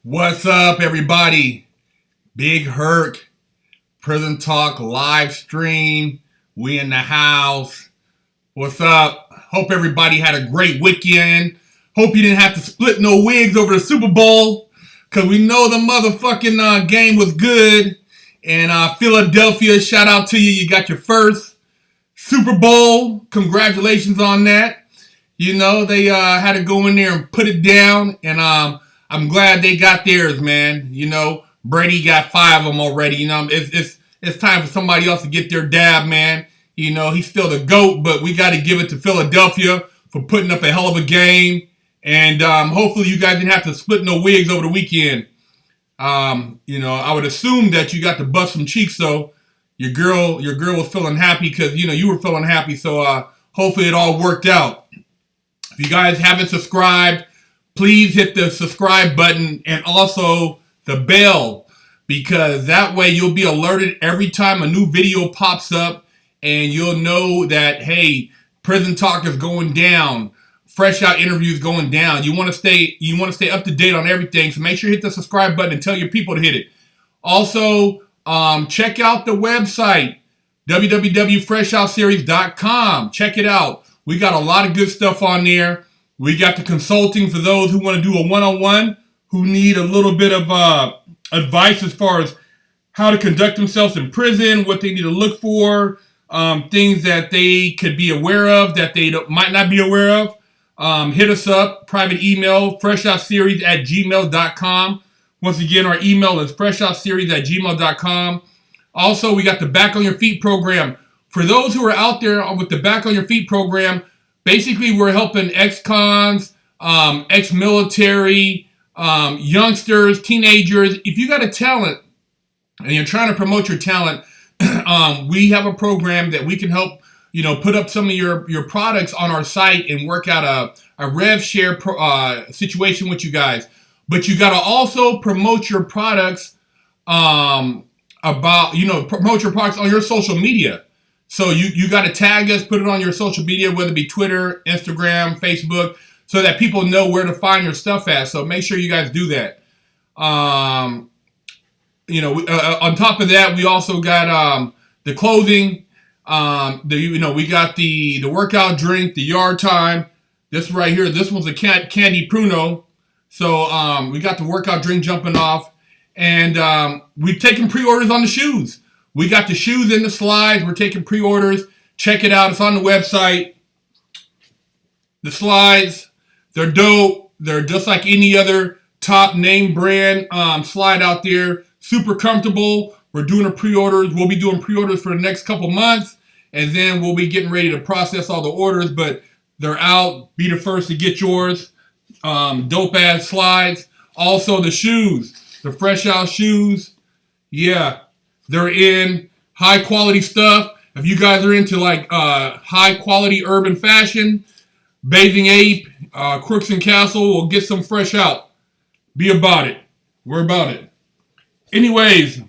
What's up, everybody? Big Herc, Prison Talk live stream. We in the house. What's up? Hope everybody had a great weekend. Hope you didn't have to split no wigs over the Super Bowl, because we know the motherfucking game was good. And Philadelphia, shout out to you. You got your first Super Bowl. Congratulations on that. You know, they had to go in there and put it down. And I'm glad they got theirs, man. You know, Brady got 5 of them already. You know, it's time for somebody else to get their dab, man. You know, he's still the GOAT, but we got to give it to Philadelphia for putting up a hell of a game. And hopefully you guys didn't have to split no wigs over the weekend. You know, I would assume that you got to bust some cheeks, so your girl was feeling happy because, you know, you were feeling happy. So hopefully it all worked out. If you guys haven't subscribed, please hit the subscribe button and also the bell, because that way you'll be alerted every time a new video pops up, and you'll know that, hey, Prison Talk is going down, Fresh Out interviews going down. You want to stay up to date on everything, so make sure you hit the subscribe button and tell your people to hit it. Also, check out the website, www.FreshOutSeries.com. Check it out. We got a lot of good stuff on there. We got the consulting for those who want to do a one-on-one, who need a little bit of advice as far as how to conduct themselves in prison, what they need to look for, things that they could be aware of that they might not be aware of. Hit us up, private email, FreshOutSeries@gmail.com. Once again, our email is FreshOutSeries@gmail.com. Also, we got the Back on Your Feet program. For those who are out there with the Back on Your Feet program, basically we're helping ex-cons, ex-military, youngsters, teenagers. If you got a talent and you're trying to promote your talent, we have a program that we can help, you know, put up some of your products on our site and work out a rev share situation with you guys. But you got to also promote your products, promote your products on your social media. So you got to tag us, put it on your social media, whether it be Twitter, Instagram, Facebook, so that people know where to find your stuff at. So make sure you guys do that. On top of that, we also got the clothing. We got the workout drink, the yard time. This right here, this one's a candy pruno. So we got the workout drink jumping off, and we've taken pre-orders on the shoes. We got the shoes and the slides. We're taking pre-orders. Check it out. It's on the website. The slides, they're dope. They're just like any other top name brand slide out there. Super comfortable. We're doing a pre-orders. We'll be doing pre-orders for the next couple months, and then we'll be getting ready to process all the orders. But they're out. Be the first to get yours. Dope ass slides. Also the shoes, the Fresh Out shoes. Yeah. They're in high quality stuff. If you guys are into like high quality urban fashion, Bathing Ape, Crooks and Castle will get some Fresh Out. Be about it. We're about it. Anyways,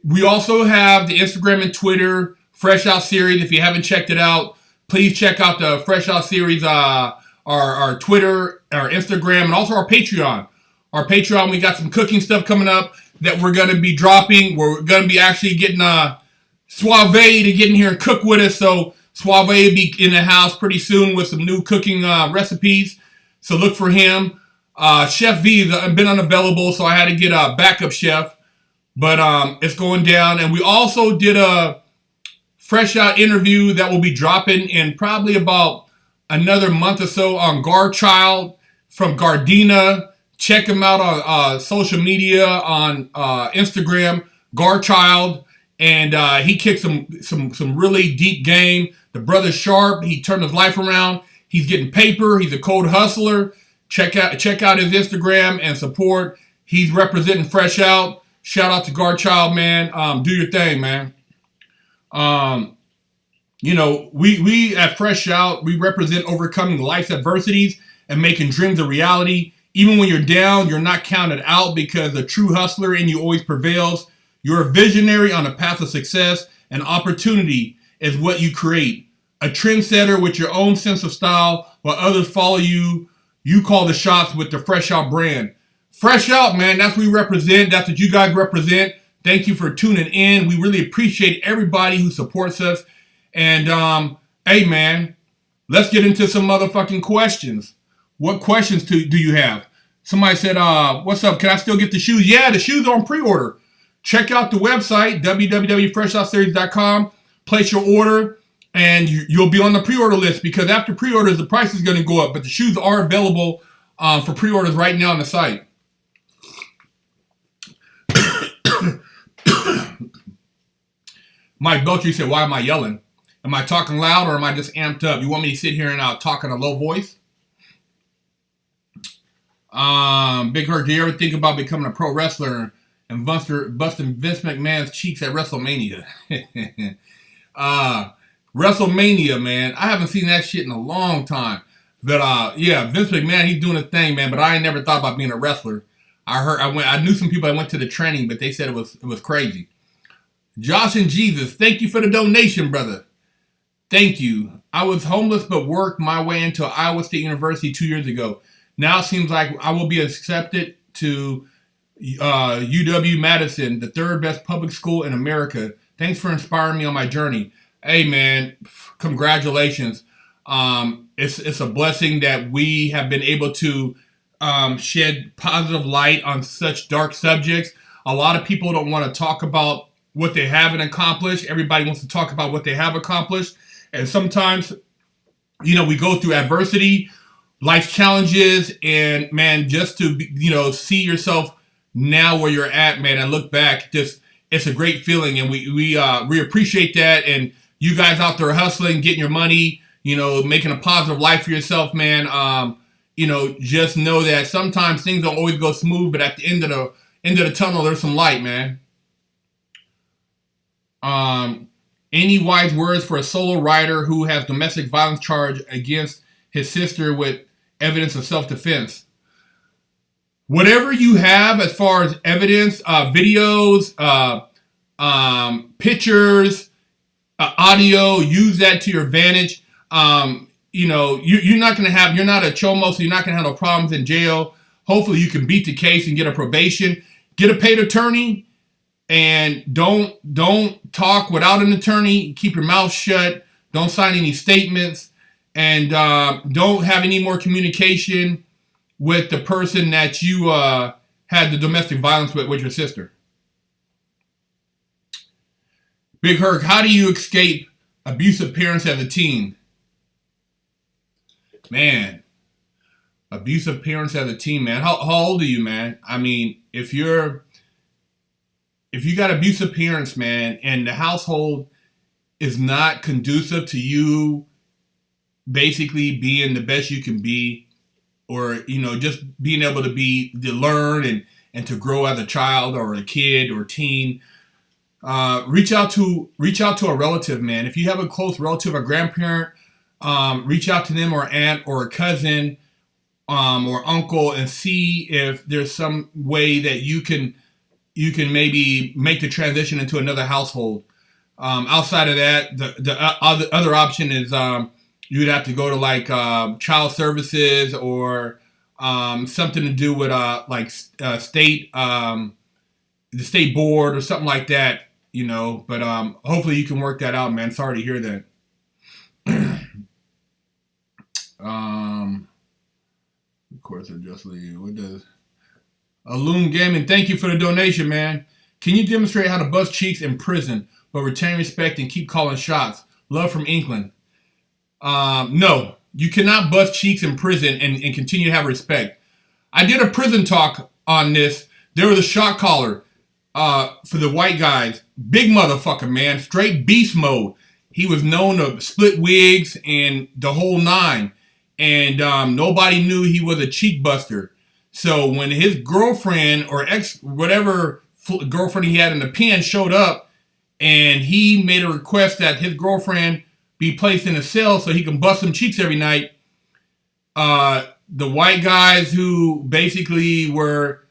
we also have the Instagram and Twitter Fresh Out Series. If you haven't checked it out, please check out the Fresh Out Series, our Twitter, our Instagram, and also our Patreon. Our Patreon, we got some cooking stuff coming up that we're going to be dropping. We're going to be actually getting Suave to get in here and cook with us. So Suave will be in the house pretty soon with some new cooking recipes. So look for him. Chef V has been unavailable, so I had to get a backup chef. But it's going down. And we also did a Fresh Out interview that will be dropping in probably about another month or so on Garchild from Gardena. Check him out on social media, on Instagram, Garchild, and he kicked some really deep game. The brother's sharp. He turned his life around. He's getting paper. He's a cold hustler. Check out his Instagram and support. He's representing Fresh Out. Shout out to Garchild, man. Do your thing, man. We at Fresh Out, we represent overcoming life's adversities and making dreams a reality. Even when you're down, you're not counted out, because the true hustler in you always prevails. You're a visionary on a path of success, and opportunity is what you create. A trendsetter with your own sense of style while others follow you. You call the shots with the Fresh Out brand. Fresh Out, man, that's what we represent. That's what you guys represent. Thank you for tuning in. We really appreciate everybody who supports us. And, hey, man, let's get into some motherfucking questions. What questions do you have? Somebody said, what's up? Can I still get the shoes? Yeah, the shoes are on pre-order. Check out the website, www.FreshOutSeries.com. Place your order, and you'll be on the pre-order list, because after pre-orders, the price is going to go up. But the shoes are available for pre-orders right now on the site. Mike Belcher said, why am I yelling? Am I talking loud, or am I just amped up? You want me to sit here and talk in a low voice? Big Herc, do you ever think about becoming a pro wrestler and busting Vince McMahon's cheeks at WrestleMania? WrestleMania, man. I haven't seen that shit in a long time. But yeah, Vince McMahon, he's doing his thing, man. But I ain't never thought about being a wrestler. I knew some people that went to the training, but they said it was crazy. Josh and Jesus, thank you for the donation, brother. Thank you. I was homeless but worked my way into Iowa State University 2 years ago. Now it seems like I will be accepted to UW-Madison, the third best public school in America. Thanks for inspiring me on my journey. Hey, man, congratulations. It's a blessing that we have been able to shed positive light on such dark subjects. A lot of people don't want to talk about what they haven't accomplished. Everybody wants to talk about what they have accomplished. And sometimes, we go through adversity, life challenges, and, man, just to, see yourself now where you're at, man, and look back, it's a great feeling. And we appreciate that. And you guys out there hustling, getting your money, making a positive life for yourself, man. Just know that sometimes things don't always go smooth, but at the end of the tunnel, there's some light, man. Any wise words for a solo rider who has domestic violence charge against his sister with evidence of self-defense? Whatever you have as far as evidence, videos, pictures, audio, use that to your advantage. You're not a chomo, so you're not going to have no problems in jail. Hopefully you can beat the case and get a probation. Get a paid attorney, and don't talk without an attorney. Keep your mouth shut. Don't sign any statements, and don't have any more communication with the person that you had the domestic violence with your sister. Big Herc, how do you escape abusive parents as a teen? Man, abusive parents as a teen, man. How old are you, man? I mean, if you got abusive parents, man, and the household is not conducive to you basically being the best you can be, or, just being able to learn and to grow as a child or a kid or teen, reach out to a relative, man. If you have a close relative, a grandparent, reach out to them, or aunt or a cousin, or uncle, and see if there's some way that you can maybe make the transition into another household. Outside of that, the other option is you'd have to go to child services, or something to do with state the state board or something like that, But hopefully you can work that out, man. Sorry to hear that. Of course, what does Loom Gaming? Thank you for the donation, man. Can you demonstrate how to bust cheeks in prison but retain respect and keep calling shots? Love from England. No, you cannot bust cheeks in prison and continue to have respect. I did a prison talk on this. There was a shot caller for the white guys. Big motherfucker, man. Straight beast mode. He was known to split wigs and the whole nine. And nobody knew he was a cheek buster. So when his girlfriend or whatever girlfriend he had in the pen showed up, and he made a request that his girlfriend be placed in a cell so he can bust some cheeks every night, the white guys who basically were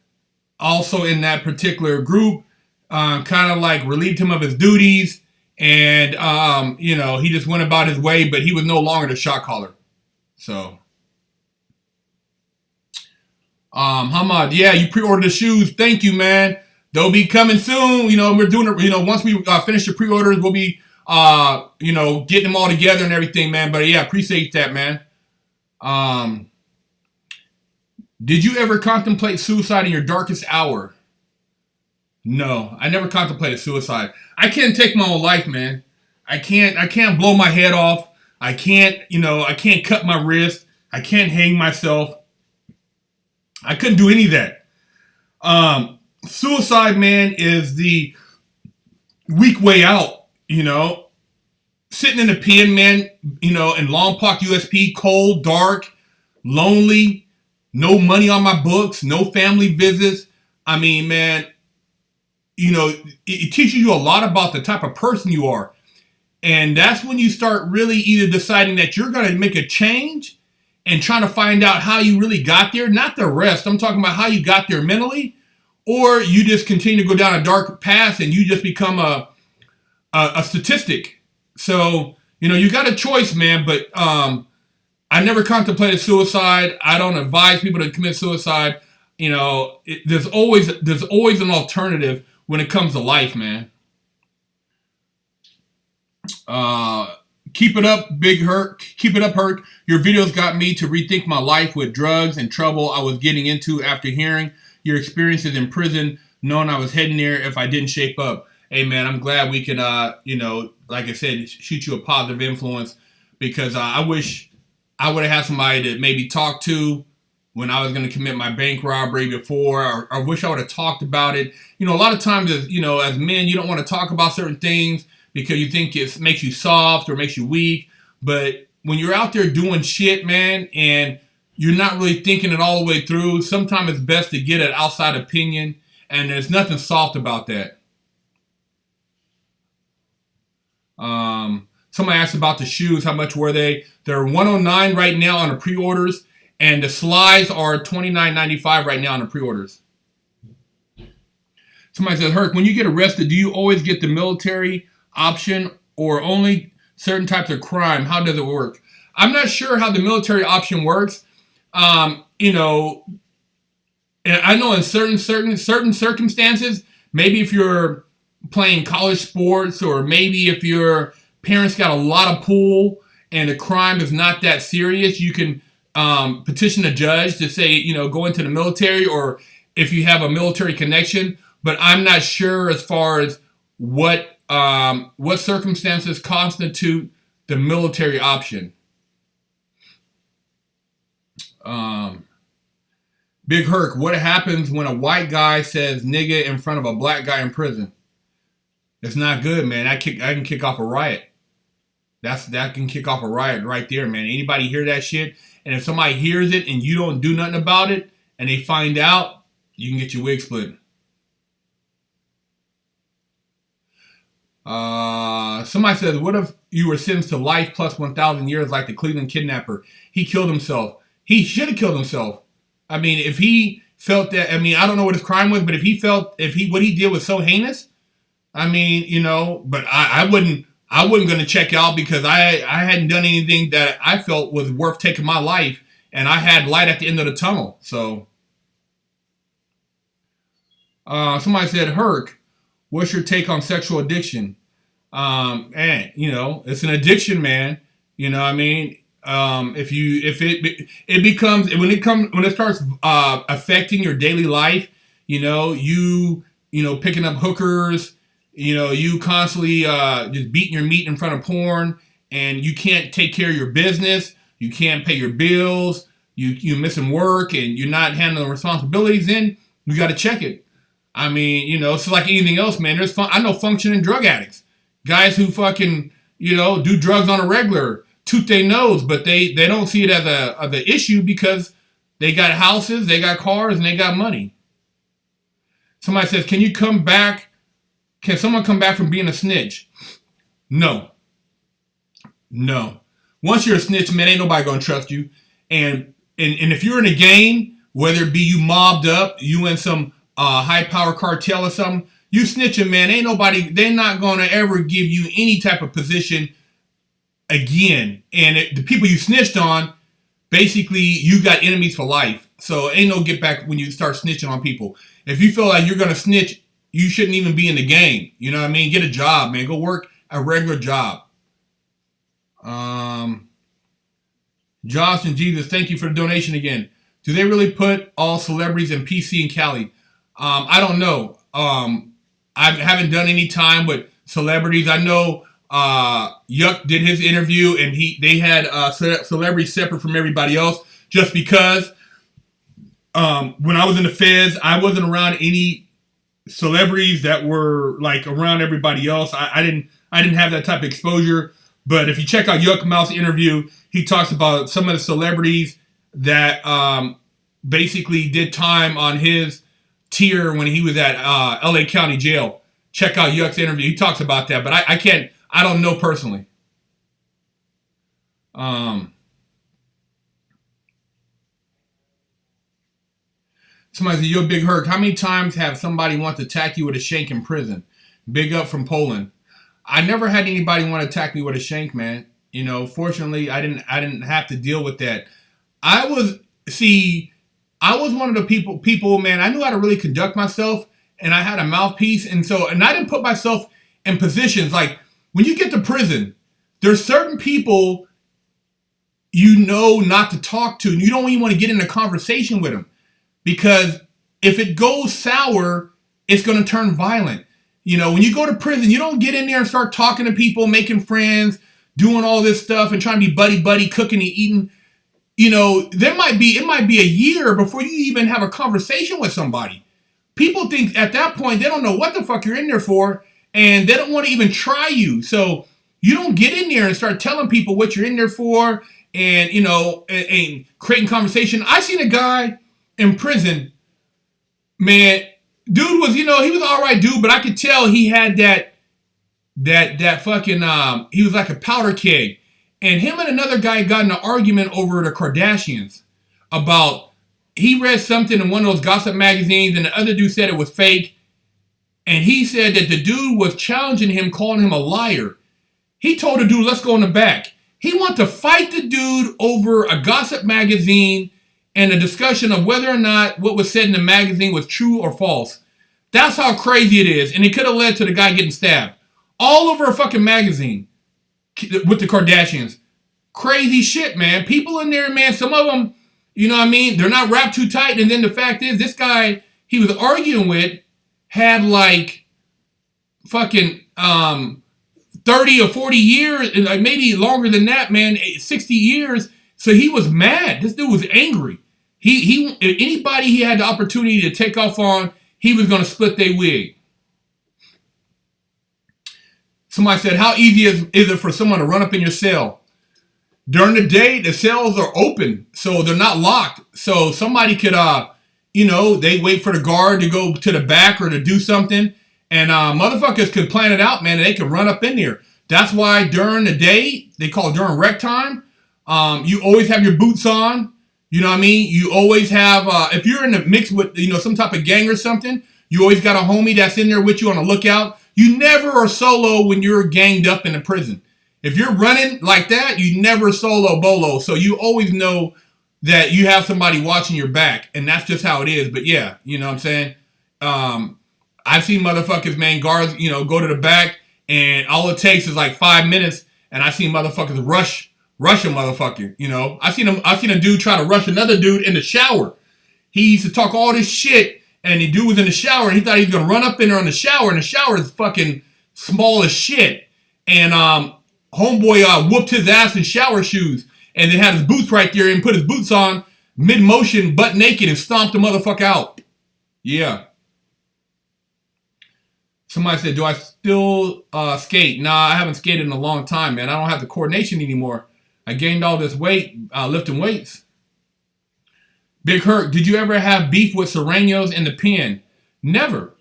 also in that particular group kind of relieved him of his duties, and he just went about his way, but he was no longer the shot caller. So Hamad, yeah, you pre-ordered the shoes. Thank you, man. They'll be coming soon. You know, we're doing it. You know, once we finish the pre-orders, we'll be, you know, getting them all together and everything, man. But yeah, appreciate that, man. Did you ever contemplate suicide in your darkest hour? No, I never contemplated suicide. I can't take my own life, man. I can't blow my head off. I can't, you know, I can't cut my wrist. I can't hang myself. I couldn't do any of that. Suicide, man, is the weak way out, you know. Sitting in a pen, man, you know, in Lompoc, USP, cold, dark, lonely, no money on my books, no family visits. I mean, man, you know, it teaches you a lot about the type of person you are. And that's when you start really either deciding that you're going to make a change and trying to find out how you really got there, not the rest. I'm talking about how you got there mentally, or you just continue to go down a dark path and you just become a statistic. So, you know, you got a choice, man, but I never contemplated suicide. I don't advise people to commit suicide. You know, there's always an alternative when it comes to life, man. Keep it up, Big Herc. Keep it up, Herc. Your videos got me to rethink my life with drugs and trouble I was getting into after hearing your experiences in prison, knowing I was heading there if I didn't shape up. Hey, man, I'm glad we can, you know, like I said, shoot you a positive influence, because I wish I would have had somebody to maybe talk to when I was going to commit my bank robbery before, or I wish I would have talked about it. You know, a lot of times, as, you know, as men, you don't want to talk about certain things because you think it makes you soft or makes you weak. But when you're out there doing shit, man, and you're not really thinking it all the way through, sometimes it's best to get an outside opinion, and there's nothing soft about that. Somebody asked about the shoes. How much were they? They're $109 right now on the pre-orders, and the slides are $29.95 right now on the pre-orders. Somebody says, Herc, when you get arrested, do you always get the military option or only certain types of crime? How does it work? I'm not sure how the military option works. You know, and I know in certain circumstances, maybe if you're playing college sports, or maybe if your parents got a lot of pull and the crime is not that serious, you can petition a judge to say, you know, go into the military, or if you have a military connection. But I'm not sure as far as what circumstances constitute the military option. Big Herc, what happens when a white guy says nigga in front of a black guy in prison? It's not good, man. I can kick off a riot. That can kick off a riot right there, man. Anybody hear that shit? And if somebody hears it and you don't do nothing about it, and they find out, you can get your wig split. Somebody says, what if you were sentenced to life plus 1,000 years like the Cleveland kidnapper? He killed himself. He should have killed himself. I mean, if he felt that, I mean, I don't know what his crime was, but if he felt, what he did was so heinous, I mean, you know, but I wasn't going to check out, because I hadn't done anything that I felt was worth taking my life, and I had light at the end of the tunnel. So, somebody said, Herc, what's your take on sexual addiction? And you know, it's an addiction, man. You know what I mean? If it starts affecting your daily life, you know, picking up hookers, you know, you constantly just beating your meat in front of porn, and you can't take care of your business, you can't pay your bills, you're missing work, and you're not handling the responsibilities, then you got to check it. I mean, you know, it's like anything else, man. I know functioning drug addicts, guys who fucking, you know, do drugs on a regular, toot their nose, but they don't see it as an issue because they got houses, they got cars, and they got money. Somebody says, can someone come back from being a snitch? No. Once you're a snitch, man, ain't nobody gonna trust you. And if you're in a gang, whether it be you mobbed up, you in some high power cartel or something, you snitching, man, they're not gonna ever give you any type of position again. And the people you snitched on, basically you got enemies for life. So ain't no get back when you start snitching on people. If you feel like you're gonna snitch, you shouldn't even be in the game. You know what I mean? Get a job, man. Go work a regular job. Josh and Jesus, thank you for the donation again. Do they really put all celebrities in PC and Cali? I don't know. I haven't done any time with celebrities. I know Yuck did his interview, and they had celebrities separate from everybody else, just because when I was in the feds, I wasn't around any celebrities that were like around everybody else. I didn't have that type of exposure. But if you check out Yuck Mouth's interview, he talks about some of the celebrities that basically did time on his tier when he was at LA County Jail. Check out Yuck's interview. He talks about that, but I don't know personally. Somebody said, you're a big Herc. How many times have somebody want to attack you with a shank in prison? Big up from Poland. I never had anybody want to attack me with a shank, man. You know, fortunately, I didn't have to deal with that. I was one of the people, man, I knew how to really conduct myself, and I had a mouthpiece, and I didn't put myself in positions. Like, when you get to prison, there's certain people you know not to talk to, and you don't even want to get in a conversation with them, because if it goes sour, it's going to turn violent. You know, when you go to prison, you don't get in there and start talking to people, making friends, doing all this stuff and trying to be buddy, cooking and eating. You know, it might be a year before you even have a conversation with somebody. People think at that point, they don't know what the fuck you're in there for, and they don't want to even try you. So you don't get in there and start telling people what you're in there for, and, you know, and creating conversation. I seen a guy in prison, man. Dude was, you know, he was an all right dude, but I could tell he had that fucking, he was like a powder keg. And him and another guy got in an argument over the Kardashians about, he read something in one of those gossip magazines, and the other dude said it was fake. And he said that the dude was challenging him, calling him a liar. He told the dude, let's go in the back. He wanted to fight the dude over a gossip magazine and a discussion of whether or not what was said in the magazine was true or false. That's how crazy it is. And it could have led to the guy getting stabbed. All over a fucking magazine with the Kardashians. Crazy shit, man. People in there, man, some of them, you know what I mean? They're not wrapped too tight. And then the fact is, this guy he was arguing with had like fucking 30 or 40 years, and like maybe longer than that, man, 60 years. So he was mad. This dude was angry. Anybody he had the opportunity to take off on, he was going to split their wig. Somebody said, how easy is it for someone to run up in your cell? During the day, the cells are open, so they're not locked. So somebody could, they wait for the guard to go to the back or to do something, and motherfuckers could plan it out, man, and they could run up in there. That's why during the day, they call it during rec time, you always have your boots on. You know what I mean? You always have, if you're in the mix with, some type of gang or something, you always got a homie that's in there with you on the lookout. You never are solo when you're ganged up in a prison. If you're running like that, you never solo bolo. So you always know that you have somebody watching your back, and that's just how it is. But yeah, you know what I'm saying? I've seen motherfuckers, man, guards, go to the back, and all it takes is like 5 minutes, and I seen motherfuckers rush a motherfucker, I seen a dude try to rush another dude in the shower. He used to talk all this shit, and the dude was in the shower, and he thought he was going to run up in there in the shower, and the shower is fucking small as shit. And homeboy whooped his ass in shower shoes, and then had his boots right there, and put his boots on mid-motion, butt naked, and stomped the motherfucker out. Yeah. Somebody said, do I still skate? Nah, I haven't skated in a long time, man. I don't have the coordination anymore. I gained all this weight lifting weights. Big Herc, did you ever have beef with Serranos in the pen? Never.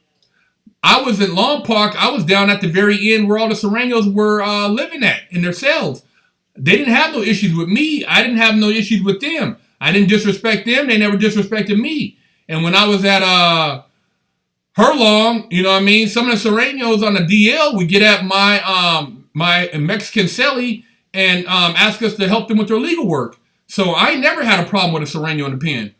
I was in Long Park. I was down at the very end where all the Serranos were living at in their cells. They didn't have no issues with me. I didn't have no issues with them. I didn't disrespect them. They never disrespected me. And when I was at Herlong, you know what I mean? Some of the Serranos on the DL would get at my Mexican celly and ask us to help them with their legal work. So I never had a problem with a Sereno in the pen.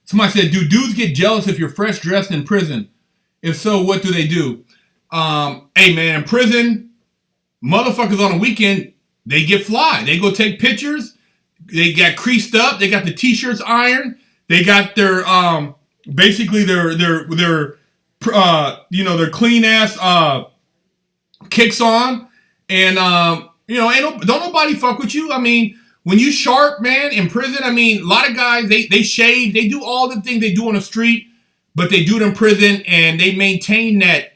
Somebody said, do dudes get jealous if you're fresh dressed in prison? If so, what do they do? Hey man, in prison, motherfuckers on the weekend, they get fly. They go take pictures. They got creased up. They got the t-shirts ironed. They got their basically their their clean ass kicks on, and don't nobody fuck with you. I mean, when you sharp, man, in prison, I mean, a lot of guys they shave, they do all the things they do on the street, but they do it in prison, and they maintain that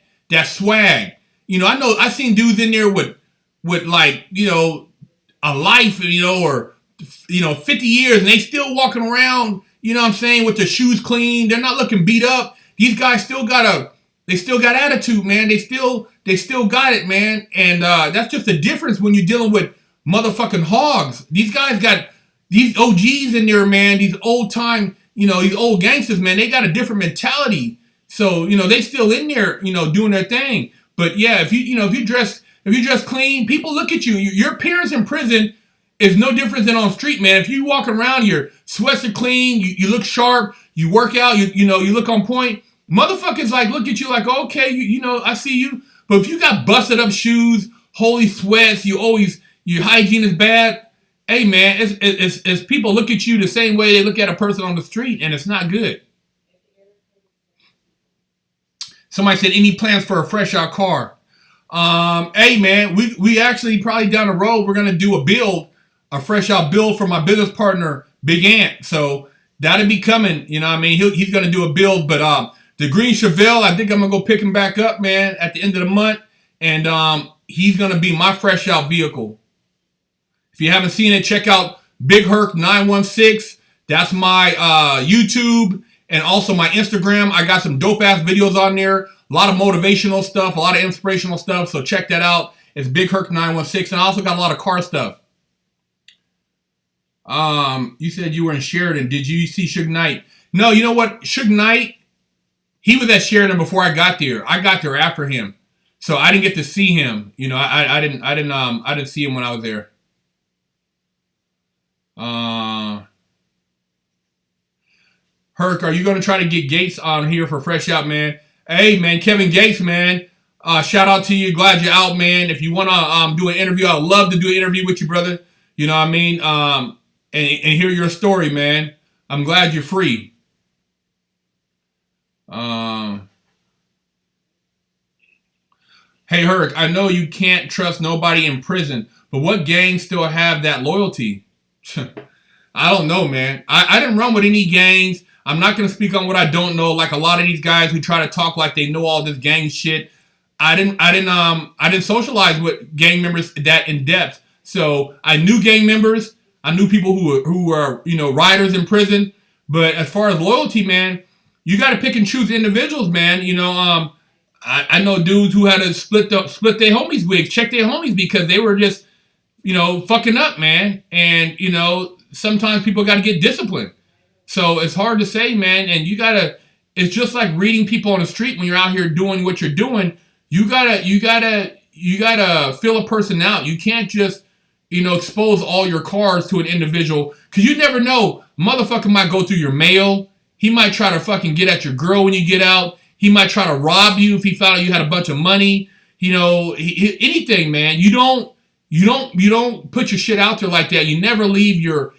swag. I seen dudes in there with like a life, or 50 years, and they still walking around, what I'm saying, with their shoes clean. They're not looking beat up. These guys still got attitude, man. They still got it, man. And that's just the difference when you're dealing with motherfucking hogs. These guys got these OGs in there, man. These old time, these old gangsters, man. They got a different mentality. So, they still in there, doing their thing. But yeah, if you dress clean, people look at you. Your appearance in prison is no different than on the street, man. If you walk around, your sweats are clean, you look sharp, you work out, you look on point. Motherfuckers like look at you like, okay, I see you. But if you got busted up shoes, holy sweats, your hygiene is bad. Hey man, it's people look at you the same way they look at a person on the street, and it's not good. Somebody said, any plans for a fresh out car? Hey man, we actually probably down the road we're gonna do a fresh out build for my business partner, Big Ant. So that'll be coming. He's gonna do a build, but the green Chevelle, I think I'm gonna go pick him back up, man, at the end of the month, and he's gonna be my fresh out vehicle. If you haven't seen it, check out Big Herc 916. That's my YouTube and also my Instagram. I got some dope ass videos on there. A lot of motivational stuff, a lot of inspirational stuff. So check that out. It's Big Herc 916, and I also got a lot of car stuff. You said you were in Sheridan. Did you see Suge Knight? No, you know what? Suge Knight, he was at Sheridan before I got there. I got there after him, so I didn't get to see him. I didn't see him when I was there. Herc, are you going to try to get Gates on here for Fresh Out, man? Hey, man, Kevin Gates, man. Shout out to you. Glad you're out, man. If you want to do an interview, I'd love to do an interview with you, brother. You know what I mean? And hear your story, man. I'm glad you're free. Hey, Herc, I know you can't trust nobody in prison, but what gangs still have that loyalty? I don't know, man. I didn't run with any gangs. I'm not going to speak on what I don't know. Like a lot of these guys who try to talk like they know all this gang shit. I didn't socialize with gang members that in depth. So I knew gang members. I knew people who were riders in prison. But as far as loyalty, man, you got to pick and choose individuals, man. I know dudes who had to split their homies' wigs, check their homies because they were just fucking up, man. And sometimes people got to get disciplined. So it's hard to say, man. And it's just like reading people on the street when you're out here doing what you're doing. You gotta fill a person out. You can't just, expose all your cards to an individual, because you never know. Motherfucker might go through your mail. He might try to fucking get at your girl when you get out. He might try to rob you if he found out you had a bunch of money. Anything, man. You don't put your shit out there like that. You never leave your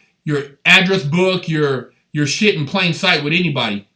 address book, your shit in plain sight with anybody.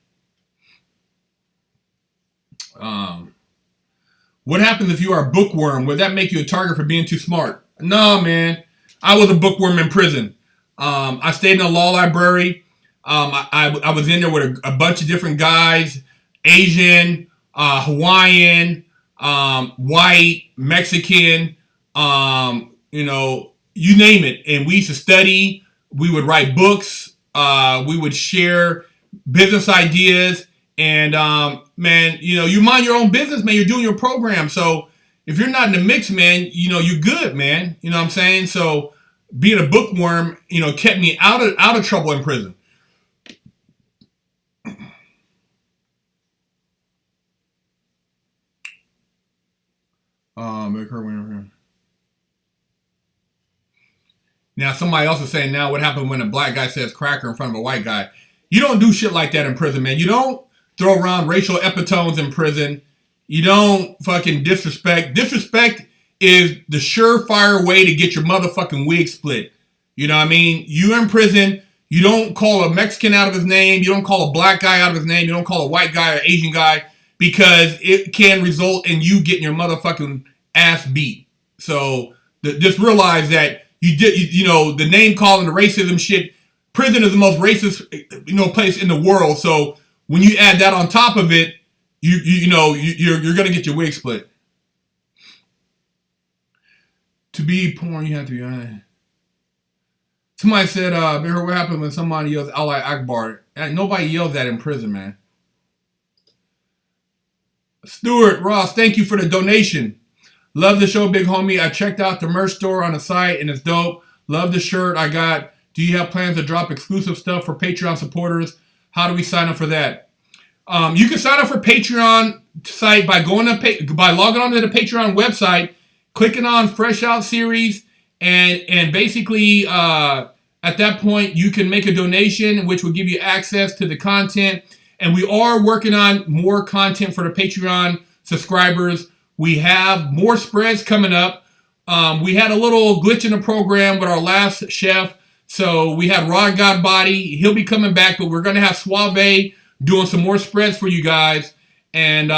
What happens if you are a bookworm? Would that make you a target for being too smart? No, man. I was a bookworm in prison. I stayed in a law library. I was in there with a bunch of different guys, Asian, Hawaiian, white, Mexican, you name it. And we used to study. We would write books. We would share business ideas. And, man, you mind your own business, man. You're doing your program. So if you're not in the mix, man, you're good, man. You know what I'm saying? So being a bookworm, kept me out of trouble in prison. Big Herc. Now, somebody else is saying now what happened when a black guy says cracker in front of a white guy. You don't do shit like that in prison, man. You don't throw around racial epitones in prison. You don't fucking disrespect. Disrespect is the surefire way to get your motherfucking wig split. You know what I mean? You're in prison. You don't call a Mexican out of his name. You don't call a black guy out of his name. You don't call a white guy or Asian guy because it can result in you getting your motherfucking ass beat. So just realize that you know, the name calling, the racism shit. Prison is the most racist, place in the world. So when you add that on top of it, you're gonna get your wig split. To be porn, you have to be honest. Somebody said, what happened when somebody yells Allah Akbar? Nobody yells that in prison, man. Stuart Ross, thank you for the donation. Love the show, big homie. I checked out the merch store on the site and it's dope. Love the shirt I got. Do you have plans to drop exclusive stuff for Patreon supporters? How do we sign up for that? You can sign up for Patreon site by logging onto the Patreon website, clicking on FreshOutSeries, and basically at that point you can make a donation, which will give you access to the content. And we are working on more content for the Patreon subscribers. We have more spreads coming up. We had a little glitch in the program with our last chef. So we had Rod Godbody. He'll be coming back, but we're going to have Suave doing some more spreads for you guys. And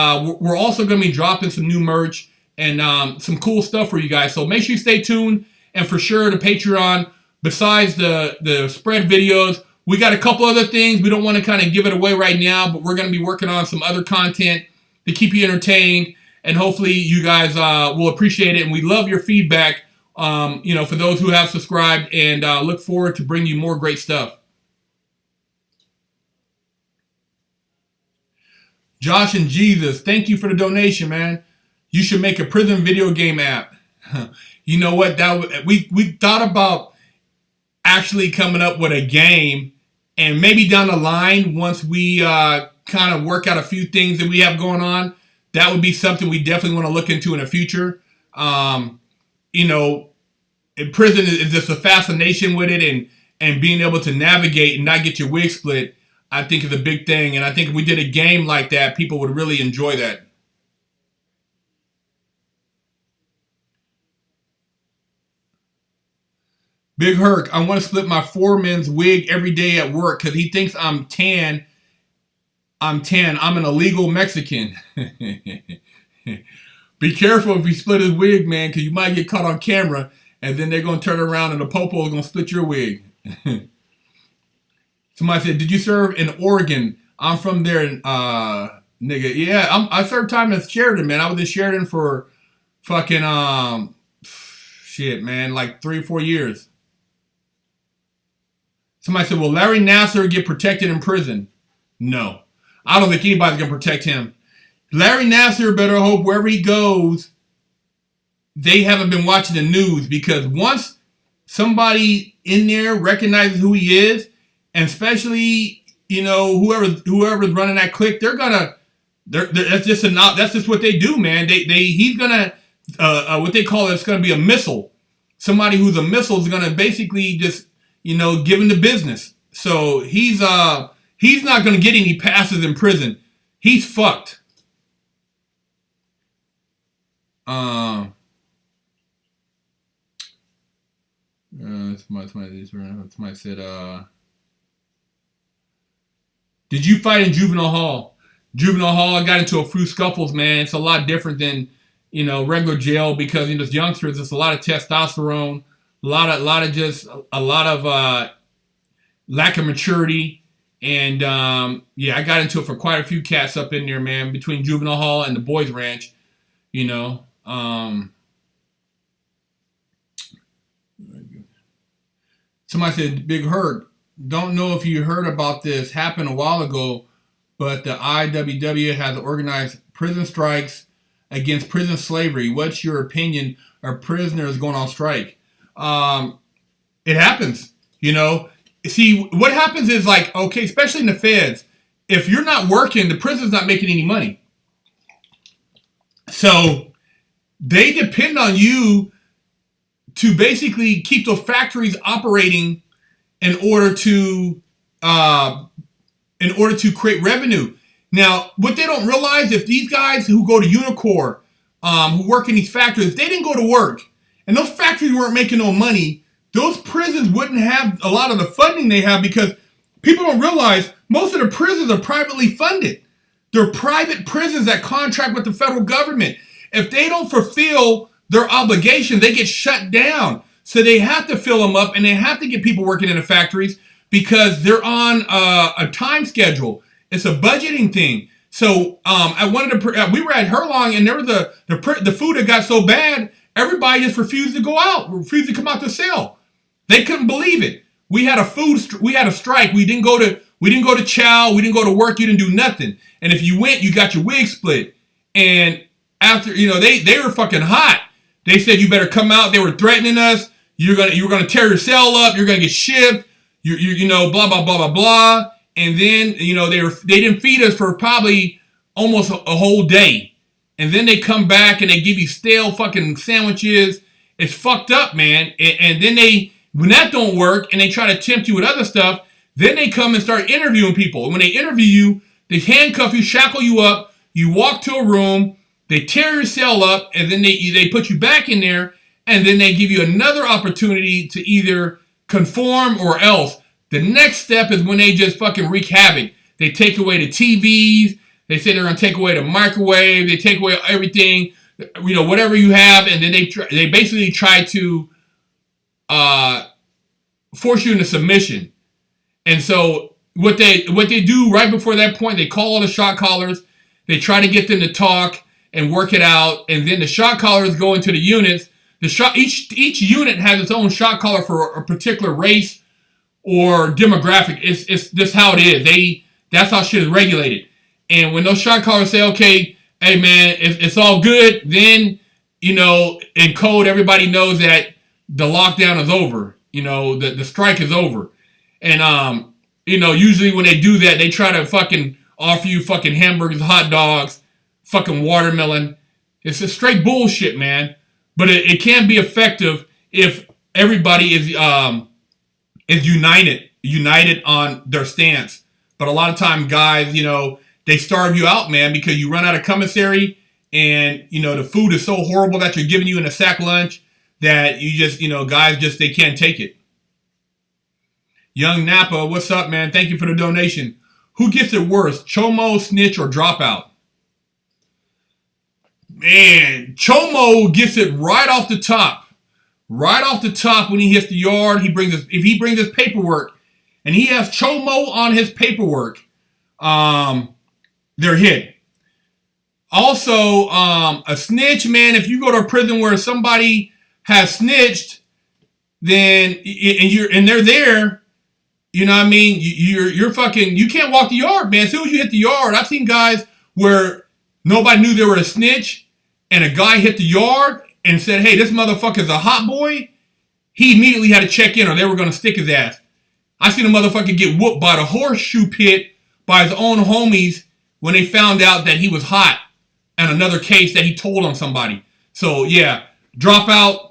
we're also going to be dropping some new merch and some cool stuff for you guys. So make sure you stay tuned. And for sure, the Patreon, besides the spread videos, we got a couple other things. We don't want to kind of give it away right now, but we're going to be working on some other content to keep you entertained. And hopefully you guys will appreciate it. And we love your feedback, for those who have subscribed, and look forward to bringing you more great stuff. Josh and Jesus, thank you for the donation, man. You should make a prison video game app. You know what? We thought about actually coming up with a game, and maybe down the line, once we kind of work out a few things that we have going on, that would be something we definitely want to look into in the future. In prison is just a fascination with it, and being able to navigate and not get your wig split, I think is a big thing. And I think if we did a game like that, people would really enjoy that. Big Herc, I want to split my foreman's wig every day at work because he thinks I'm tan. I'm an illegal Mexican. Be careful if you split his wig, man, because you might get caught on camera, and then they're going to turn around and the popo is going to split your wig. Somebody said, did you serve in Oregon? I'm from there, nigga. Yeah, I served time in Sheridan, man. I was in Sheridan for fucking, like 3 or 4 years. Somebody said, will Larry Nassar get protected in prison? No. I don't think anybody's going to protect him. Larry Nassar better hope wherever he goes, they haven't been watching the news, because once somebody in there recognizes who he is, and especially, whoever's running that clique, that's just what they do, man. He's going to, what they call it's going to be a missile. Somebody who's a missile is going to basically just, give him the business. So he's not going to get any passes in prison. He's fucked. Somebody said, did you fight in juvenile hall? Juvenile hall, I got into a few scuffles, man. It's a lot different than, regular jail, because, as youngsters, it's a lot of testosterone, a lot of lack of maturity. And, I got into it for quite a few cats up in there, man, between juvenile hall and the boys ranch, Somebody said, Big Herc, don't know if you heard about this, happened a while ago, but the IWW has organized prison strikes against prison slavery. What's your opinion of prisoners going on strike? It happens, See, what happens is especially in the feds, if you're not working, the prison's not making any money. So they depend on you to basically keep those factories operating in order to create revenue. Now, what they don't realize, if these guys who go to Unicor, who work in these factories, if they didn't go to work and those factories weren't making no money, those prisons wouldn't have a lot of the funding they have, because people don't realize most of the prisons are privately funded. They're private prisons that contract with the federal government. If they don't fulfill their obligation, they get shut down. So they have to fill them up, and they have to get people working in the factories because they're on a time schedule. It's a budgeting thing. So I wanted to. We were at Herlong, and there was the food that got so bad, everybody just refused to go out, refused to come out to sell. They couldn't believe it. We had a strike. We didn't go to chow. We didn't go to work. You didn't do nothing. And if you went, you got your wig split. And after, they were fucking hot. They said you better come out. They were threatening us. You're gonna tear your cell up. You're gonna get shipped. Blah blah blah blah blah. And then they didn't feed us for probably almost a whole day. And then they come back and they give you stale fucking sandwiches. It's fucked up, man. And then when that don't work and they try to tempt you with other stuff, then they come and start interviewing people. And when they interview you, they handcuff you, shackle you up. You walk to a room. They tear your cell up, and then they put you back in there, and then they give you another opportunity to either conform or else. The next step is when they just fucking wreak havoc. They take away the TVs. They say they're going to take away the microwave. They take away everything, whatever you have, and then they basically try to force you into submission. And so what they do right before that point, they call all the shot callers. They try to get them to talk and work it out, and then the shot callers go into the units. Each unit has its own shot caller for a particular race or demographic. It's just how it is. That's how shit is regulated. And when those shot callers say, okay, hey man, it's all good, then in code everybody knows that the lockdown is over. The strike is over. And usually when they do that, they try to fucking offer you fucking hamburgers, hot dogs, fucking watermelon. It's a straight bullshit, man. But it can be effective if everybody is united on their stance. But a lot of time, guys, they starve you out, man, because you run out of commissary, and the food is so horrible that you're giving you in a sack lunch that you just, guys they can't take it. Young Napa, what's up, man? Thank you for the donation. Who gets it worse, chomo, snitch, or dropout? Man, chomo gets it right off the top. Right off the top when he hits the yard. If he brings his paperwork and he has chomo on his paperwork, they're hit. Also, a snitch, man, if you go to a prison where somebody has snitched, then and they're there, you know what I mean? You're fucking, you can't walk the yard, man. As soon as you hit the yard, I've seen guys where nobody knew they were a snitch, and a guy hit the yard and said, hey, this motherfucker's a hot boy. He immediately had to check in or they were going to stick his ass. I seen a motherfucker get whooped by the horseshoe pit by his own homies when they found out that he was hot and another case that he told on somebody. So, yeah, dropout,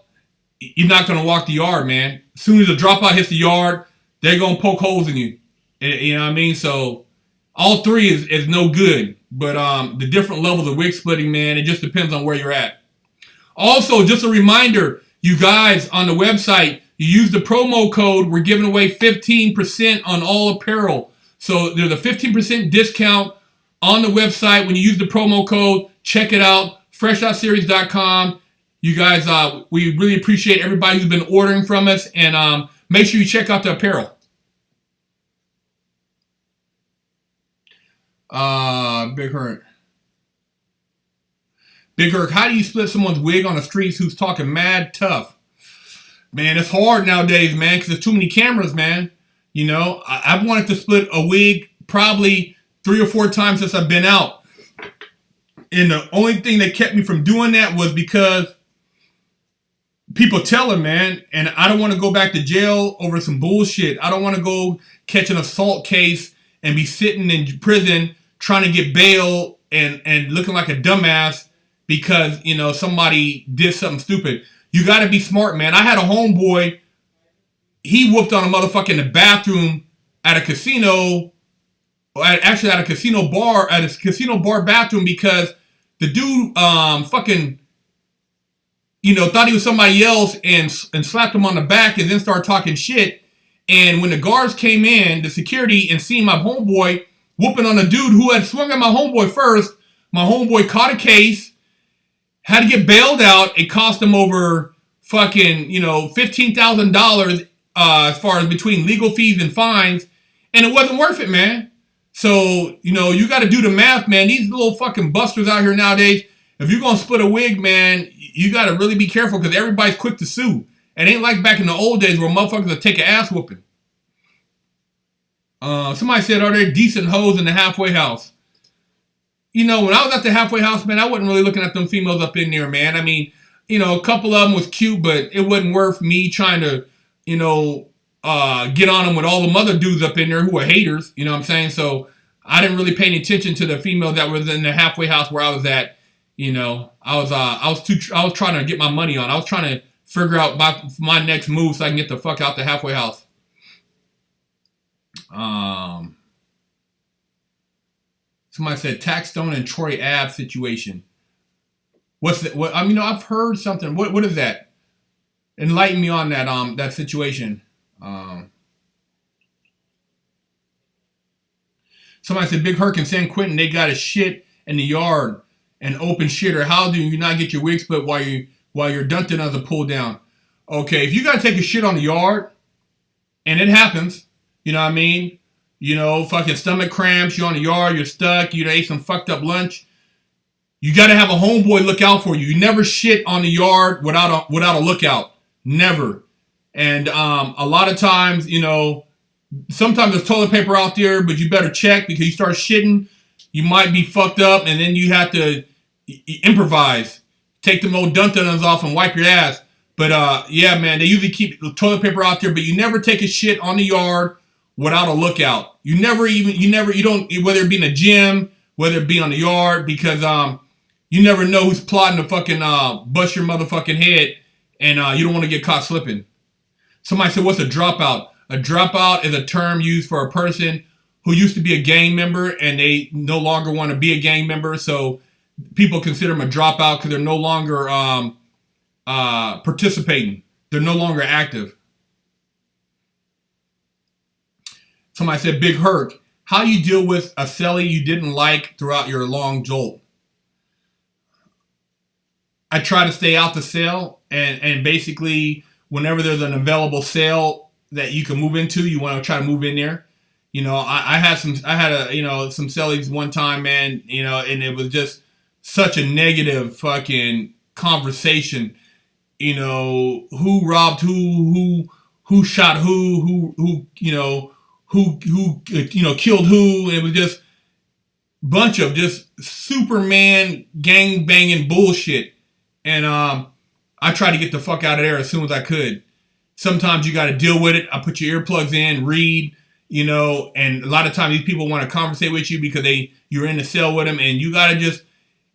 you're not going to walk the yard, man. As soon as the dropout hits the yard, they're going to poke holes in you. You know what I mean? So, all three is no good. But the different levels of wig splitting, man, it just depends on where you're at. Also, just a reminder, you guys on the website, you use the promo code. We're giving away 15% on all apparel. So there's a 15% discount on the website when you use the promo code. Check it out, FreshOutSeries.com. You guys, we really appreciate everybody who's been ordering from us. And make sure you check out the apparel. Big Herc. Big Herc, how do you split someone's wig on the streets who's talking mad tough? Man, it's hard nowadays, man, because there's too many cameras, man. I've wanted to split a wig probably 3 or 4 times since I've been out. And the only thing that kept me from doing that was because people telling, man, and I don't want to go back to jail over some bullshit. I don't want to go catch an assault case and be sitting in prison trying to get bail and looking like a dumbass because, you know, somebody did something stupid. You got to be smart, man. I had a homeboy. He whooped on a motherfucker in the bathroom at a casino, actually at a casino bar, bathroom, because the dude fucking, you know, thought he was somebody else and slapped him on the back and then started talking shit. And when the guards came in, the security, and seen my homeboy whooping on a dude who had swung at my homeboy first, my homeboy caught a case, had to get bailed out. It cost him over fucking, you know, $15,000 as far as between legal fees and fines. And it wasn't worth it, man. So, you know, you got to do the math, man. These little fucking busters out here nowadays, if you're going to split a wig, man, you got to really be careful because everybody's quick to sue. It ain't like back in the old days where motherfuckers would take an ass whooping. Somebody said, are there decent hoes in the halfway house? You know, when I was at the halfway house, man, I wasn't really looking at them females up in there, man. I mean, you know, a couple of them was cute, but it wasn't worth me trying to, you know, get on them with all the other dudes up in there who are haters. You know what I'm saying? So I didn't really pay any attention to the female that was in the halfway house where I was at. You know, I was trying to get my money on. I was trying to figure out my next move so I can get the fuck out the halfway house. Somebody said Taxstone and Troy Ave situation. What's that? What, I mean, I've heard something. What is that? Enlighten me on that that situation. Somebody said Big Herc in San Quentin, they got a shit in the yard, an open shitter. How do you not get your wig split while you're dumping as a pull down? Okay, if you gotta take a shit on the yard, and it happens, you know what I mean? You know, fucking stomach cramps, you're on the yard, you're stuck, you ate some fucked up lunch. You gotta have a homeboy look out for you. You never shit on the yard without a lookout. Never. And a lot of times, you know, sometimes there's toilet paper out there, but you better check because you start shitting, you might be fucked up, and then you have to improvise. Take them old dun-duns off and wipe your ass. But yeah, man, they usually keep the toilet paper out there, but you never take a shit on the yard without a lookout. You don't, whether it be in a gym, whether it be on the yard, because you never know who's plotting to fucking bust your motherfucking head, and you don't want to get caught slipping. Somebody said, what's a dropout? A dropout is a term used for a person who used to be a gang member and they no longer want to be a gang member. So people consider them a dropout because they're no longer participating. They're no longer active. Somebody said, Big Herc, how you deal with a cellie you didn't like throughout your long jolt? I try to stay out the cell, and basically whenever there's an available cell that you can move into, you want to try to move in there. You know, I had some cellies one time, man, you know, and it was just such a negative fucking conversation. You know, who robbed who shot who killed who. And it was just a bunch of just Superman gang banging bullshit. And I tried to get the fuck out of there as soon as I could. Sometimes you got to deal with it. I put your earplugs in, read, you know, and a lot of times these people want to conversate with you because you're in the cell with them, and you got to just,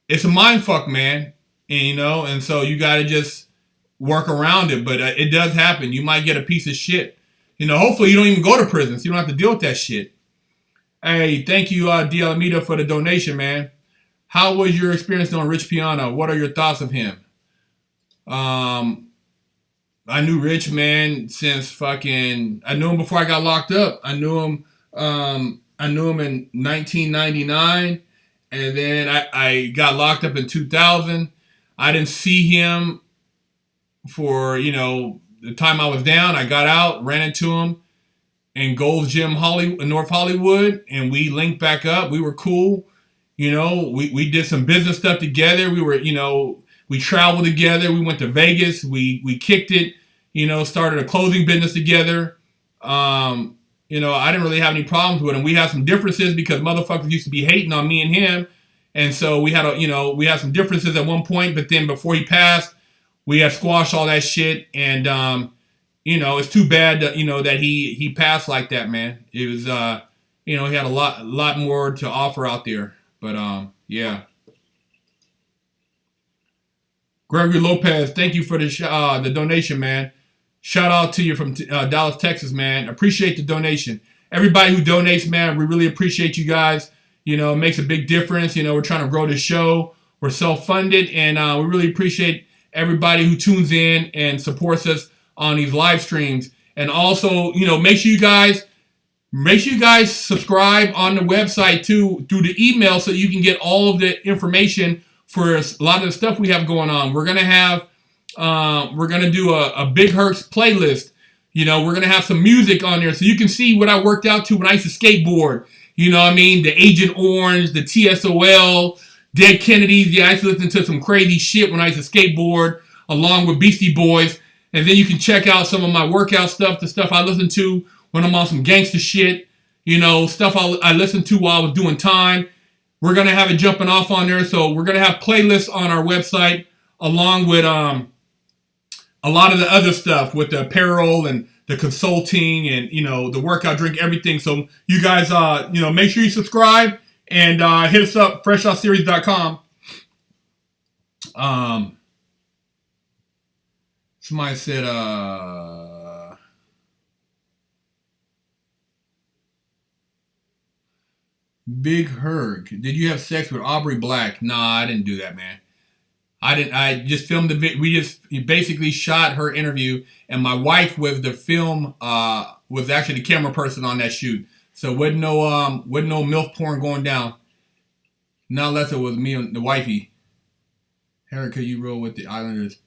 it's a mind fuck, man. And, you know, and so you got to just work around it. But it does happen. You might get a piece of shit. You know, hopefully you don't even go to prison, so you don't have to deal with that shit. Hey, thank you, D. Alameda, for the donation, man. How was your experience on Rich Piana? What are your thoughts of him? I knew Rich, man, since I knew him before I got locked up. I knew him in 1999, and then I got locked up in 2000. I didn't see him for, you know, the time I was down. I got out, ran into him in Gold's Gym, North Hollywood, and we linked back up. We were cool. You know, we did some business stuff together. We were, you know, we traveled together. We went to Vegas. We kicked it, you know, started a clothing business together. You know, I didn't really have any problems with him. We had some differences because motherfuckers used to be hating on me and him. And so we had some differences at one point, but then before he passed, we had squashed all that shit. And, you know, it's too bad that, you know, that he passed like that, man. It was, you know, he had a lot more to offer out there. But, yeah. Gregory Lopez, thank you for the donation, man. Shout out to you from Dallas, Texas, man. Appreciate the donation. Everybody who donates, man, we really appreciate you guys. You know, it makes a big difference. You know, we're trying to grow the show. We're self-funded, and we really appreciate everybody who tunes in and supports us on these live streams. And also, you know, make sure you guys subscribe on the website too through the email so you can get all of the information for a lot of the stuff we have going on. We're gonna do a Big Herc playlist. You know, we're gonna have some music on there so you can see what I worked out to when I used to skateboard. You know what I mean? The Agent Orange, the TSOL, Dead Kennedys. Yeah, I used to listen to some crazy shit when I used to skateboard along with Beastie Boys. And then you can check out some of my workout stuff, the stuff I listen to when I'm on some gangster shit. You know, stuff I listened to while I was doing time. We're going to have it jumping off on there. So we're going to have playlists on our website along with a lot of the other stuff with the apparel and the consulting and, you know, the workout drink, everything. So you guys, you know, make sure you subscribe and hit us up, FreshOutSeries.com. Somebody said, Big Herc, did you have sex with Aubrey Black? Nah, I didn't do that, man. I just filmed the video. We basically shot her interview, and my wife was the film, was actually the camera person on that shoot. So wasn't no MILF porn going down. Not unless it was me and the wifey. Herc, could you roll with the Islanders?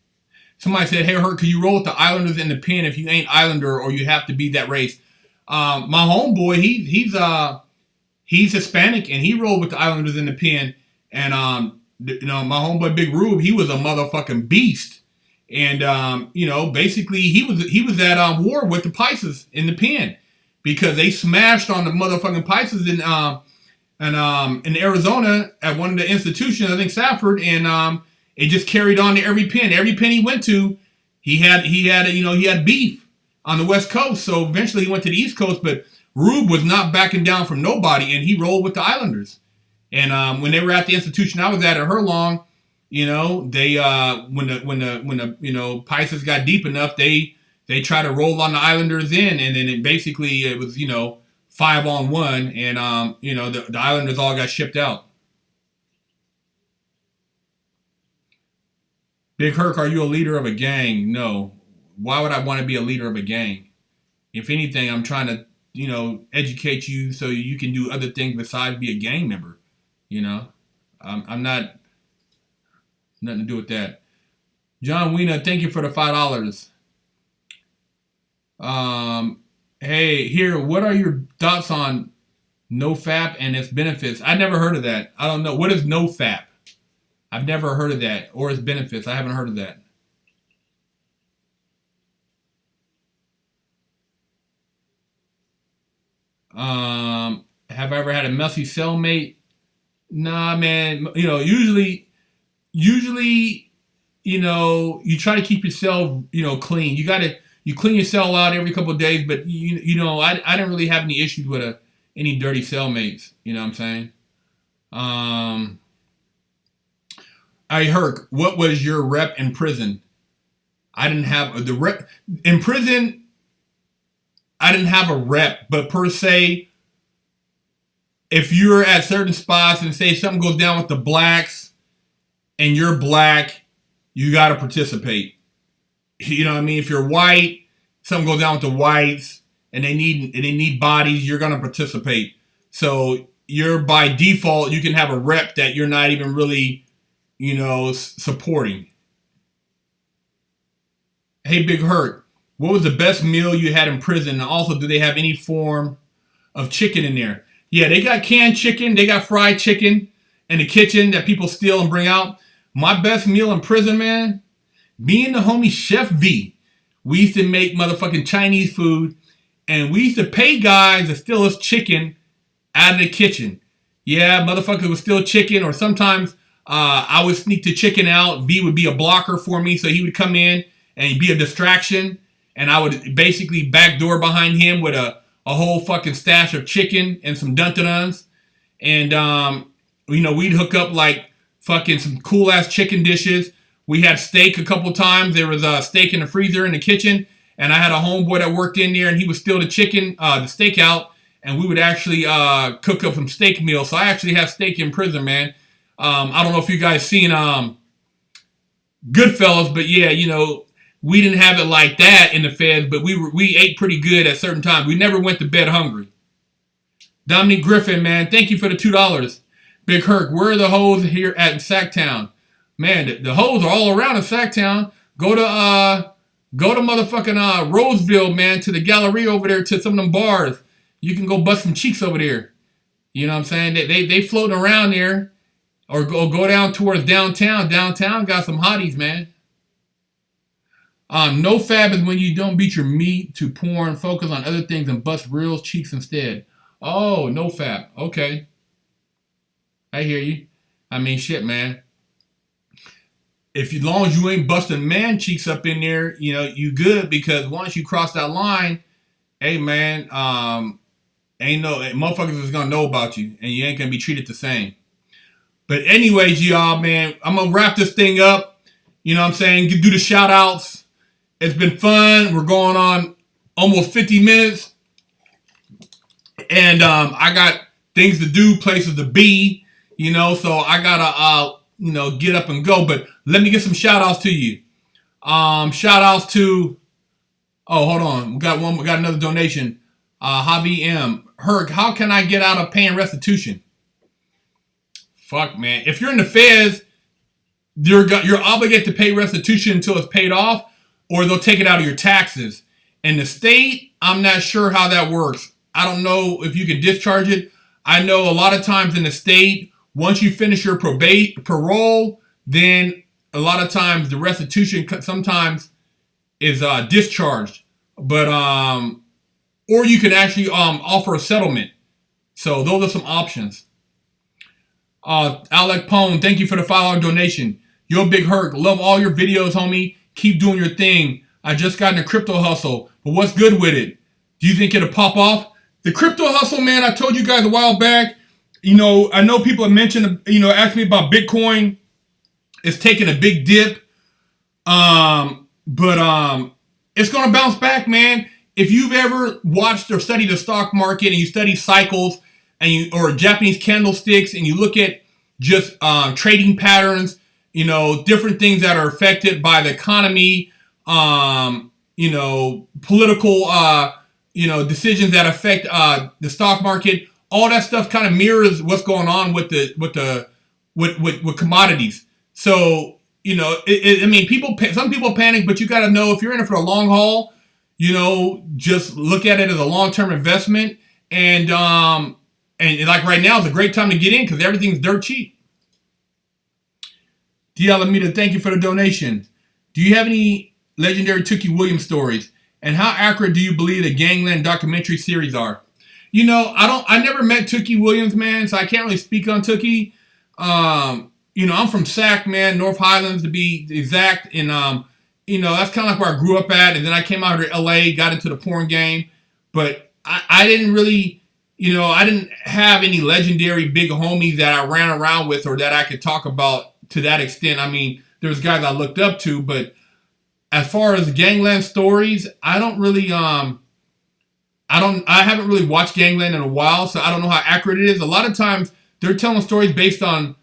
Somebody said, hey, Herc, could you roll with the Islanders in the pen if you ain't Islander or you have to be that race? My homeboy, he's Hispanic, and he rolled with the Islanders in the pen. And, you know, my homeboy Big Rube, he was a motherfucking beast. And, you know, basically he was at war with the Pisces in the pen because they smashed on the motherfucking Pisces in Arizona at one of the institutions, I think Safford, and it just carried on to every pen. Every pen he went to, he had beef on the West Coast. So eventually he went to the East Coast, but Rube was not backing down from nobody, and he rolled with the Islanders. And when they were at the institution I was at Herlong, you know, they when the you know Pisces got deep enough, they tried to roll on the Islanders in, and then it was, you know, 5-on-1, and you know, the Islanders all got shipped out. Big Herc, are you a leader of a gang? No. Why would I want to be a leader of a gang? If anything, I'm trying to, you know, educate you so you can do other things besides be a gang member. You know, I'm not, nothing to do with that. John Weena, thank you for the $5. Hey, here, what are your thoughts on NoFap and its benefits? I never heard of that. I don't know. What is NoFap? I've never heard of that, or its benefits. I haven't heard of that. Have I ever had a messy cellmate? Nah, man. You know, usually, you know, you try to keep yourself, you know, clean. You clean your cell out every couple of days, but you know, I didn't really have any issues with any dirty cellmates. You know what I'm saying? Hey, Herc, what was your rep in prison? I didn't have the rep in prison. I didn't have a rep, but per se, if you're at certain spots and say something goes down with the blacks and you're black, you got to participate. You know what I mean? If you're white, something goes down with the whites and they need bodies, you're going to participate. So you're by default, you can have a rep that you're not even really, you know, supporting. Hey, Big Herc, what was the best meal you had in prison? And also, do they have any form of chicken in there? Yeah, they got canned chicken. They got fried chicken in the kitchen that people steal and bring out. My best meal in prison, man, me and the homie Chef V, we used to make motherfucking Chinese food, and we used to pay guys to steal us chicken out of the kitchen. Yeah, motherfuckers would steal chicken, or sometimes I would sneak the chicken out. V would be a blocker for me, so he would come in and he'd be a distraction, and I would basically backdoor behind him with a whole fucking stash of chicken and some dun-dun-duns. And, you know, we'd hook up like fucking some cool-ass chicken dishes. We had steak a couple times. There was a steak in the freezer in the kitchen, and I had a homeboy that worked in there, and he would steal the chicken, the steak out, and we would actually cook up some steak meals. So I actually have steak in prison, man. I don't know if you guys seen Goodfellas, but yeah, you know, we didn't have it like that in the feds, but we ate pretty good at certain times. We never went to bed hungry. Dominique Griffin, man, thank you for the $2. Big Herc, where are the hoes here at Sacktown? Man, the hoes are all around in Sacktown. Go to motherfucking Roseville, man, to the gallery over there, to some of them bars. You can go bust some cheeks over there. You know what I'm saying? They floating around there. Or go down towards downtown. Downtown got some hotties, man. No fab is when you don't beat your meat to porn, focus on other things, and bust real cheeks instead. Oh, no fab. Okay. I hear you. I mean, shit, man. As long as you ain't busting man cheeks up in there, you know, you good, because once you cross that line, hey, man, motherfuckers is gonna know about you, and you ain't gonna be treated the same. But anyways, y'all, man, I'm going to wrap this thing up. You know what I'm saying? Do the shout-outs. It's been fun. We're going on almost 50 minutes. And I got things to do, places to be, you know, so I got to, get up and go. But let me get some shout-outs to you. Shout-outs to, hold on. We got another donation. Javi M. Herc, how can I get out of paying restitution? Fuck, man. If you're in the feds, you're obligated to pay restitution until it's paid off, or they'll take it out of your taxes. In the state, I'm not sure how that works. I don't know if you can discharge it. I know a lot of times in the state, once you finish your parole, then a lot of times the restitution sometimes is discharged. But or you can actually offer a settlement. So those are some options. Alec Pone, thank you for the $5 donation. Yo, Big Herc, love all your videos, homie. Keep doing your thing. I just got in a crypto hustle, but what's good with it? Do you think it'll pop off? The crypto hustle, man, I told you guys a while back. You know, I know people have mentioned, asked me about Bitcoin. It's taking a big dip. But it's going to bounce back, man. If you've ever watched or studied the stock market and you study cycles, or Japanese candlesticks, and you look at just trading patterns, different things that are affected by the economy, political, decisions that affect the stock market. All that stuff kind of mirrors what's going on with commodities. So, some people panic, but you got to know if you're in it for the long haul, just look at it as a long-term investment. And like right now is a great time to get in because everything's dirt cheap. D. Alameda, thank you for the donation. Do you have any legendary Tookie Williams stories? And how accurate do you believe the Gangland documentary series are? I never met Tookie Williams, man, so I can't really speak on Tookie. I'm from Sac, man, North Highlands to be exact. And, that's kind of like where I grew up at. And then I came out here to LA, got into the porn game. But I didn't really... I didn't have any legendary big homies that I ran around with or that I could talk about to that extent. I mean, there's guys I looked up to, but as far as Gangland stories, I don't really, I haven't really watched Gangland in a while, so I don't know how accurate it is. A lot of times they're telling stories based on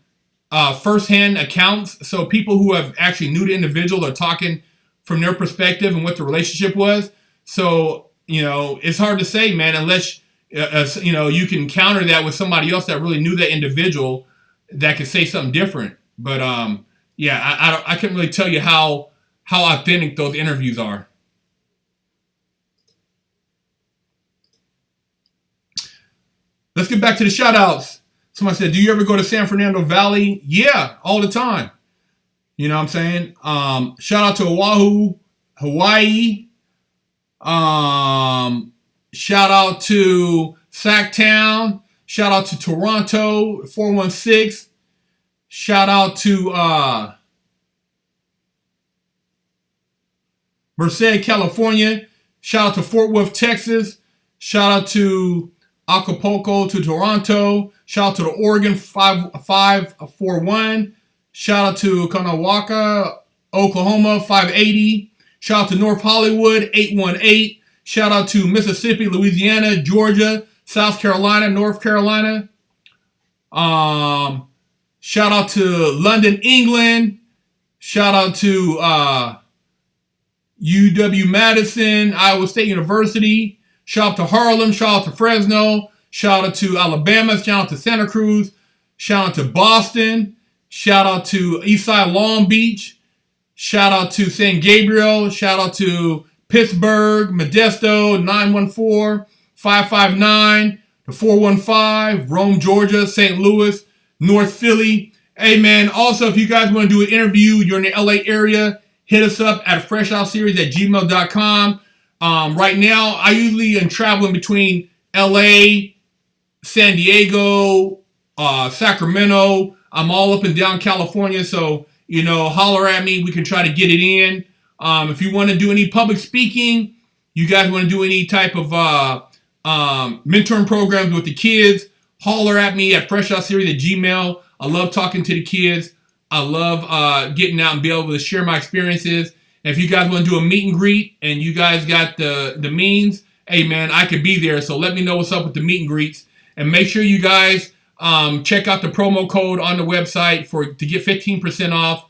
firsthand accounts. So people who have actually knew the individual are talking from their perspective and what the relationship was. So, it's hard to say, man, unless you can counter that with somebody else that really knew that individual that could say something different. But I can't really tell you how authentic those interviews are. Let's get back to the shout outs. Somebody said, do you ever go to San Fernando Valley? Yeah, all the time. You know what I'm saying? Shout out to Oahu, Hawaii. Shout out to Sacktown. Shout out to Toronto, 416. Shout out to Merced, California. Shout out to Fort Worth, Texas. Shout out to Acapulco, to Toronto. Shout out to the Oregon 541. Shout out to Kanawaka, Oklahoma, 580. Shout out to North Hollywood, 818. Shout out to Mississippi, Louisiana, Georgia, South Carolina, North Carolina. Shout out to London, England. Shout out to UW-Madison, Iowa State University. Shout out to Harlem. Shout out to Fresno. Shout out to Alabama. Shout out to Santa Cruz. Shout out to Boston. Shout out to Eastside Long Beach. Shout out to San Gabriel. Shout out to Pittsburgh, Modesto, 914-559, to 415, Rome, Georgia, St. Louis, North Philly. Hey, man, also, if you guys want to do an interview, you're in the LA area, hit us up at FreshOutSeries@gmail.com. Right now, I usually am traveling between LA, San Diego, Sacramento. I'm all up and down California, so, holler at me. We can try to get it in. If you want to do any public speaking, you guys want to do any type of mentoring programs with the kids, holler at me at FreshOutSeries@gmail. I love talking to the kids. I love getting out and be able to share my experiences. And if you guys want to do a meet and greet and you guys got the means, hey, man, I could be there. So let me know what's up with the meet and greets. And make sure you guys check out the promo code on the website to get 15% off.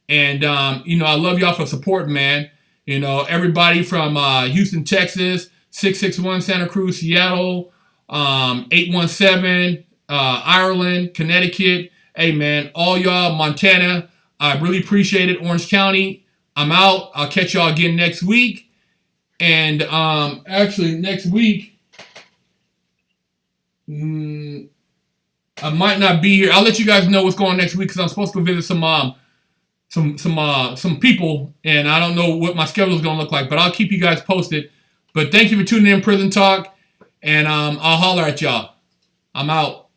And, I love y'all for supporting, man. Everybody from Houston, Texas, 661 Santa Cruz, Seattle, 817 Ireland, Connecticut. Hey, man, all y'all, Montana, I really appreciate it. Orange County, I'm out. I'll catch y'all again next week. And actually, next week, I might not be here. I'll let you guys know what's going on next week because I'm supposed to go visit some people, and I don't know what my schedule is going to look like, but I'll keep you guys posted. But thank you for tuning in, Prison Talk, and I'll holler at y'all. I'm out.